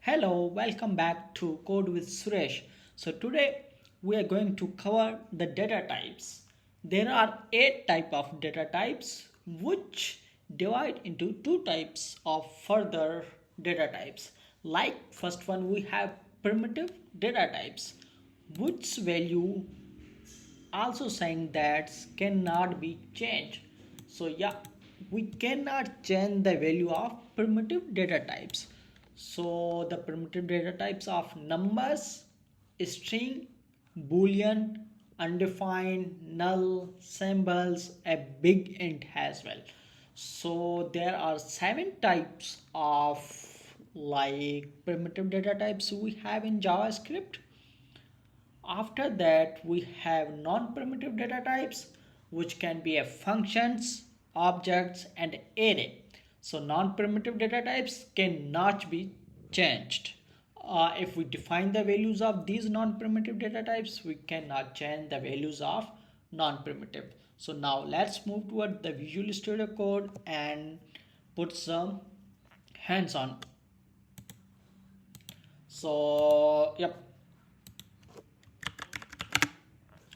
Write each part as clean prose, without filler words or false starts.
Hello, welcome back to Code with Suresh. So today we are going to cover the data types. There are 8 type of data types which divide into two types of further data types. Like first one we have primitive data types which value also saying that cannot be changed. So yeah, we cannot change the value of primitive data types. So the primitive data types of numbers, string, boolean, undefined, null, symbols, a big int as well. So there are 7 types of primitive data types we have in JavaScript. After that, we have non-primitive data types, which can be a functions, objects, and array. So non-primitive data types cannot be changed. If we define the values of these non-primitive data types, we cannot change the values of non-primitive. So now let's move toward the Visual Studio Code and put some hands on. So yep,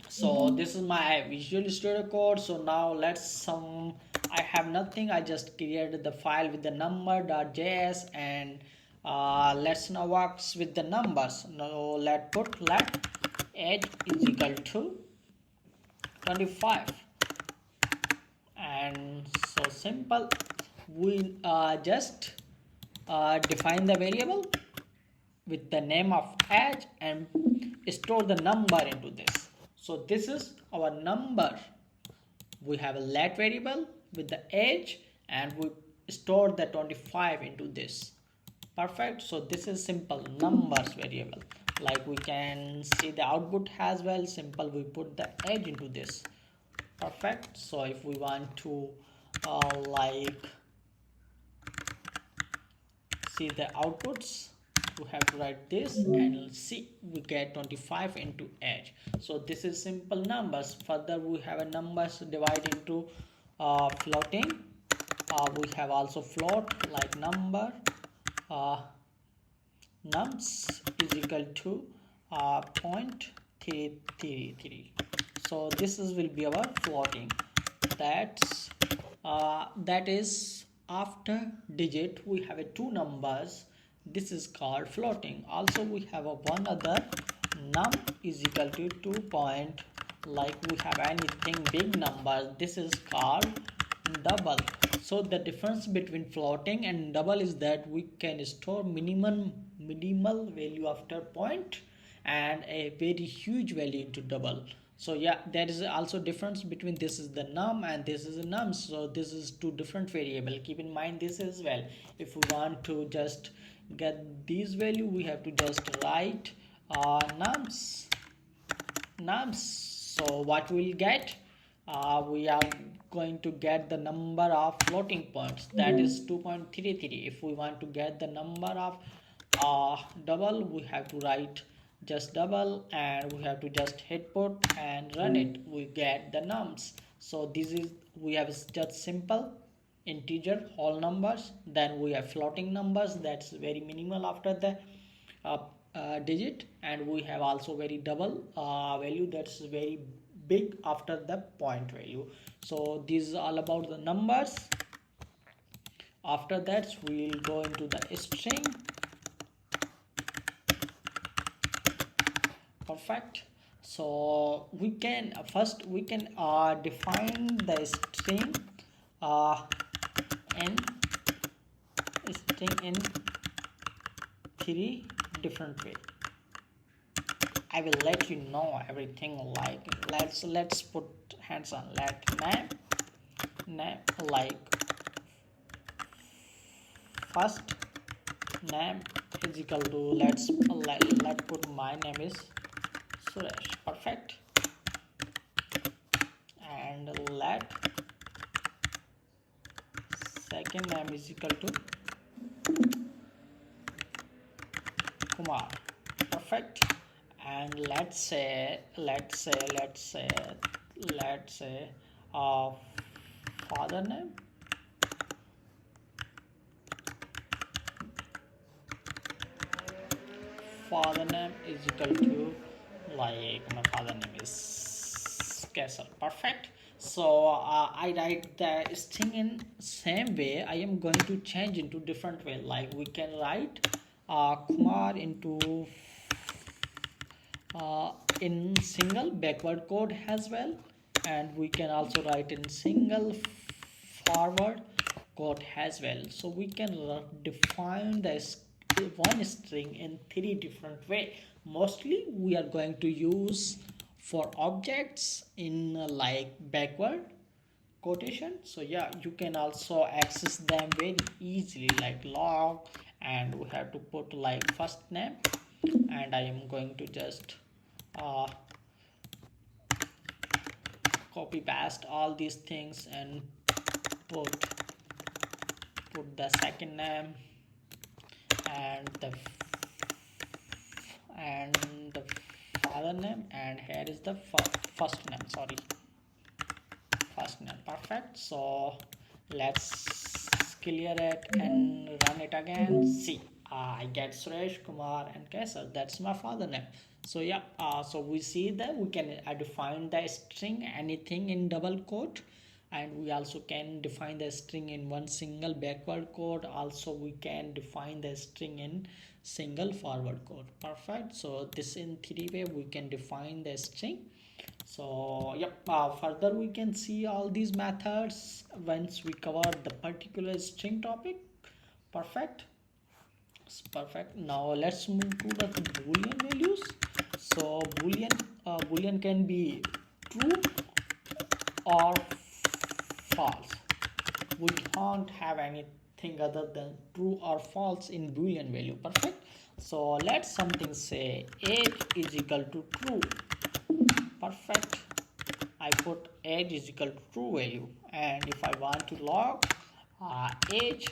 so this is my Visual Studio Code. So now I have nothing, I just created the file with the number.js and let's now works with the numbers. Now let age is equal to 25, and so simple. We just define the variable with the name of age and store the number into this. So this is our number. We have a let variable with the age and we store the 25 into this. Perfect. So this is simple numbers variable. Like we can see the output as well. Simple, we put the age into this. Perfect. So if we want to see the outputs, we have to write this and see we get 25 into age. So this is simple numbers. Further we have a numbers divide into floating. We have also float like number nums is equal to 0.333. so this will be our floating. That is after digit we have a two numbers. This is called floating. Also we have a one other num is equal to 2 point, like we have anything big number. This is called double. So the difference between floating and double is that we can store minimal value after point and a very huge value into double. So yeah, there is also difference between this is the num and this is a num. So this is two different variable. Keep in mind this as well. If we want to just get these value, we have to just write nums. So what we'll get, we are going to get the number of floating points, that is 2.33. If we want to get the number of double, we have to write just double and we have to just hit put and run it. We get the nums. So this is, we have just simple integer whole numbers, then we have floating numbers, that's very minimal after the digit, and we have also very double value that's very big after the point value. So this is all about the numbers. After that we'll go into the string. Perfect. So we can first define the string in three different way. I will let you know everything. Like let's put hands on. Let name like first name is equal to let put my name is Suresh. Perfect. And let second name is equal to Kumar. Perfect. And let's say father name father name is equal to, like, my father name is Castle. Perfect. So I write the string in same way. I am going to change into different way. Like we can write Kumar into in single backward code as well, and we can also write in single forward code as well. So we can define the one string in three different way. Mostly we are going to use for objects in like backward quotation. So yeah, you can also access them very easily, like log, and we have to put like first name, and I am going to just uh, copy paste all these things and put the second name and the father name, and here is the first name, sorry, first name. Perfect. So let's clear it and run it again. See, I get Suresh, Kumar and Kesar. That's my father name. So yeah, so we see that we can define the string anything in double quote, and we also can define the string in one single backward quote. Also we can define the string in single forward quote. Perfect. So this in three way we can define the string. So yep, further we can see all these methods once we cover the particular string topic. Perfect. Perfect. Now let's move to the Boolean values. So Boolean can be true or false. We can't have anything other than true or false in Boolean value. Perfect. So let's something say age is equal to true. Perfect. I put age is equal to true value, and if I want to log age,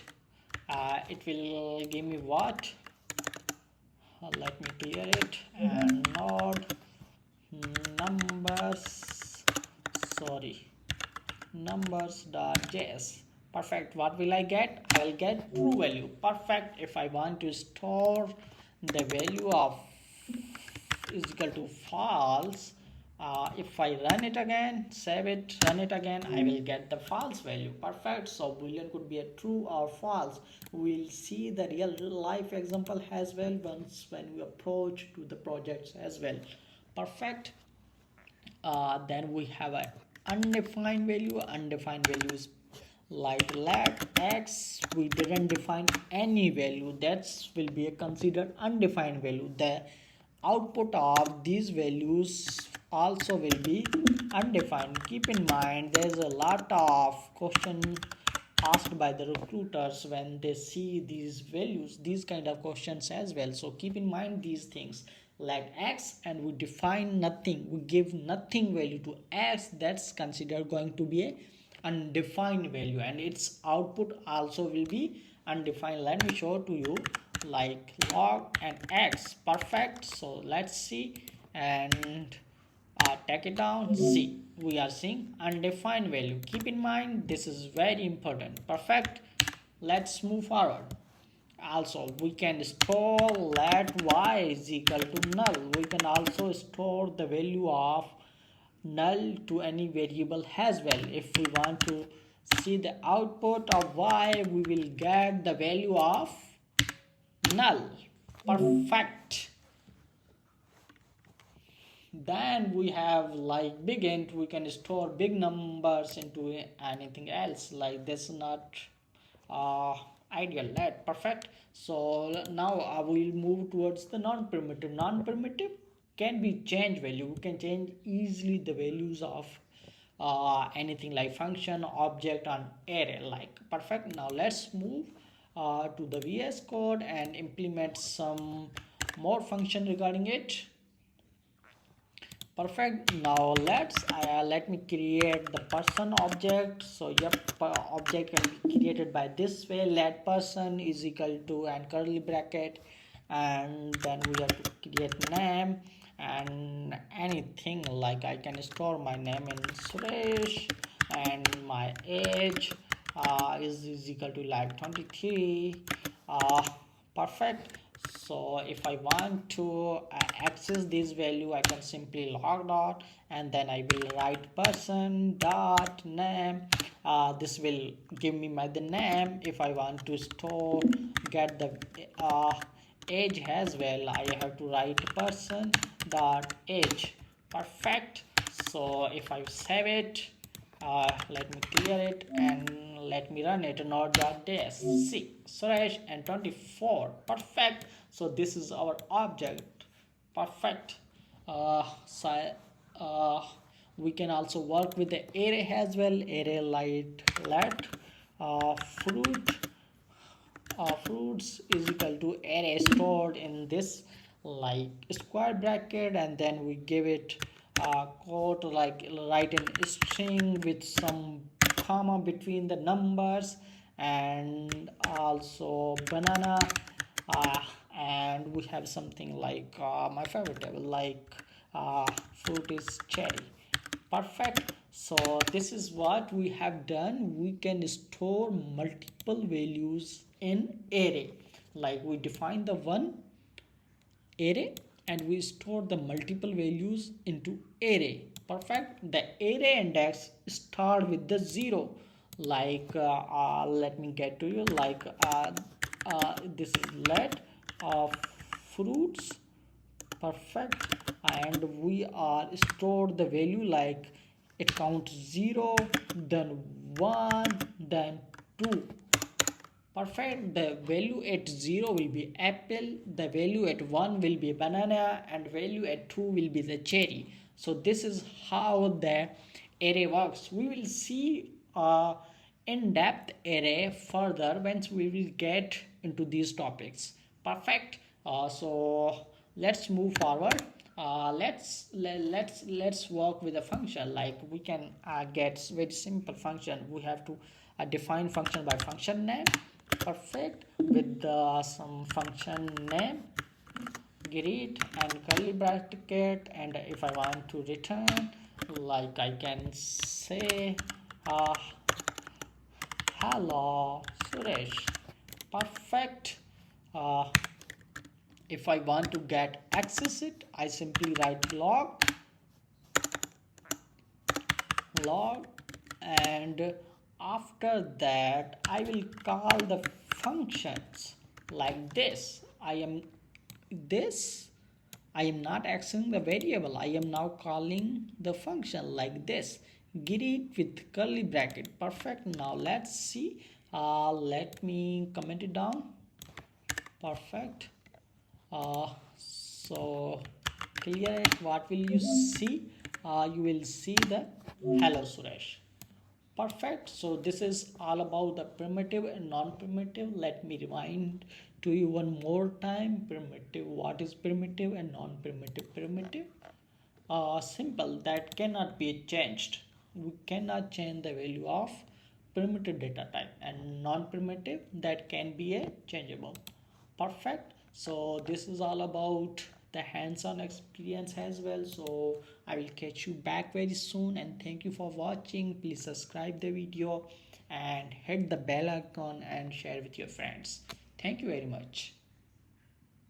it will give me what? Let me clear it, and not numbers, sorry, numbers.js. Perfect. What will I get? I will get true value. Perfect. If I want to store the value of is equal to false, if I run it again, save it, run it again, I will get the false value. Perfect. So Boolean could be a true or false. We'll see the real life example as well once when we approach to the projects as well. Perfect. Then we have a undefined value. Undefined values like let x, we didn't define any value, that will be a considered undefined value. The output of these values also will be undefined. Keep in mind there's a lot of question asked by the recruiters when they see these values, these kind of questions as well. So keep in mind these things, like x, and we define nothing, we give nothing value to x, that's considered going to be a undefined value, and its output also will be undefined. Let me show to you, like log and x. Perfect. So let's see and take it down. See, we are seeing undefined value. Keep in mind this is very important. Perfect. Let's move forward. Also we can store let y is equal to null. We can also store the value of null to any variable as well. If we want to see the output of y, we will get the value of null. Perfect. Then we have like BigInt. We can store big numbers into anything else, like this not ideal. That perfect. So now I will move towards the non-primitive. Non-primitive can be change value. You can change easily the values of anything like function, object, and array. Like perfect. Now let's move to the VS Code and implement some more function regarding it. Perfect. Now let me create the person object. So yep, object can be created by this way. Let person is equal to and curly bracket, and then we have to create name and anything, like I can store my name in Suresh, and my age is equal to like 23. Perfect. So if I want to access this value, I can simply log dot, and then I will write person dot name. This will give me the name. If I want to store get the age as well, I have to write person dot age. Perfect. So if I save it, let me clear it and let me run it. Node.js see Suresh and 24. Perfect. So this is our object. Perfect. So we can also work with the array as well. Array let fruit fruits is equal to array stored in this like square bracket, and then we give it quote like write in string with some comma between the numbers, and also banana, uh, and we have something like my favorite table like fruit is cherry. Perfect. So this is what we have done. We can store multiple values in array. Like we define the one array and we store the multiple values into array. Perfect. The array index start with the 0. Like let me get to you like this is let of fruits. Perfect. And we are stored the value like it counts 0, then 1, then 2. Perfect. The value at 0 will be apple, the value at 1 will be banana, and value at 2 will be the cherry. So this is how the array works. We will see in-depth array further once we will get into these topics. Perfect. So let's move forward. Let's work with a function. Like we can get very simple function. We have to define function by function name. Perfect. With some function name greet and curly bracket, and if I want to return, like I can say hello Suresh. Perfect. uh, if I want to get access it, I simply write log, and after that I will call the functions like this. I am not accessing the variable. I am now calling the function like this. Greet with curly bracket. Perfect. Now let's see. Let me comment it down. Perfect. So clear it. What will you see? You will see the hello Suresh. Perfect. So this is all about the primitive and non-primitive. Let me remind to you one more time. Primitive. What is primitive and non-primitive? Primitive. Simple. That cannot be changed. We cannot change the value of primitive data type, and non-primitive that can be a changeable. Perfect. So this is all about the hands-on experience as well. So I will catch you back very soon, and thank you for watching. Please subscribe the video and hit the bell icon and share with your friends. Thank you very much.